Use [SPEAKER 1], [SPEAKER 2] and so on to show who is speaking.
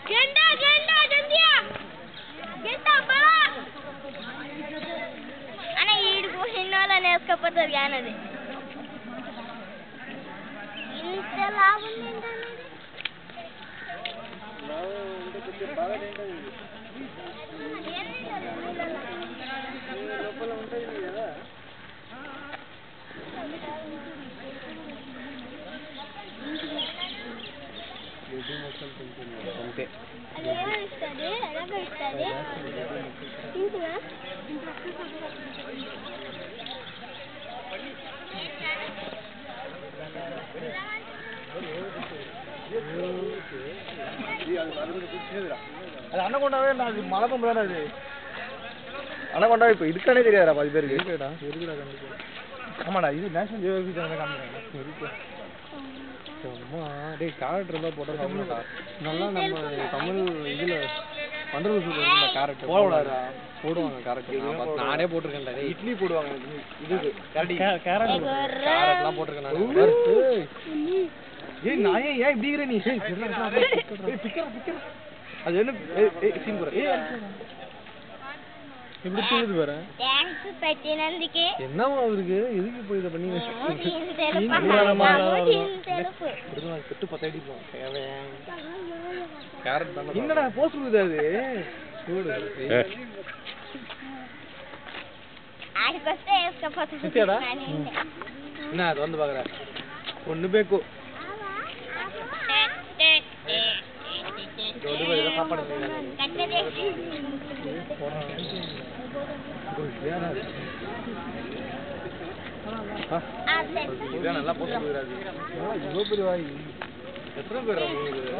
[SPEAKER 1] गेंडा गेंडा जंदिया गेंडा बड़ा अने ईडको हिन्नालने एस्कपडर यानदे इंत लाभ उंदे लाभ उंदे कुछ बागा देंटा లోపల ఉంటది కదా ఇది మొత్తం తింటుంది అంతే ఎలా ఇస్తాది తింటున్నా அது அண்ணகொண்டாவே அது மலப்பம் தானே அது அண்ணகொண்டா இப்போ இதுக்கானே தெரியாதா 10 பேருக்கு இருக்குடா கண்டிப்பா ஆமாடா இது நேஷனல் ஜியோகிராஃபி சேனல்ல காமிக்கிறாங்க இருக்கு அம்மா டேய் கேரட் இருந்தா போட்டா சாப்பிடணும்டா நல்லா நம்ம தமிழ் இதுல பண்டர்வூர் சூப் இருக்குல கேரட் போடுவாடா போடுவாங்க கேரட் நானே போட்டுருக்கேன்டா இட்லி போடுவாங்க இது கேரட்லாம் போட்டுருக்கேன் நான் ஏய் நாயே ஏன் இப்படி இருக்கற நீ ஏய் பிக்கற அது என்ன சீன் போற ஏய் இப்படி தூது வர டான்ஸ் பட்டினந்திக்கு என்னவா இருக்கு எதுக்கு போய் இத பண்ணி இதுல செட்டு 10 அடி போ கேரட் தான என்னடா போஸ் குடுது அது சூடு ஆடி பஸ்ஸே எஸ்க பத்து சித்தியாடா என்ன அது வந்து பாக்குற ஒண்ணு பேக்கு ஜோடி வர சாப்பாடு கட்டதே குடியாரா இது நல்லா போட்டு விடுறாரு இவ்வளவு பெரிய வாய் எத்தனை பேர் உங்களுக்கு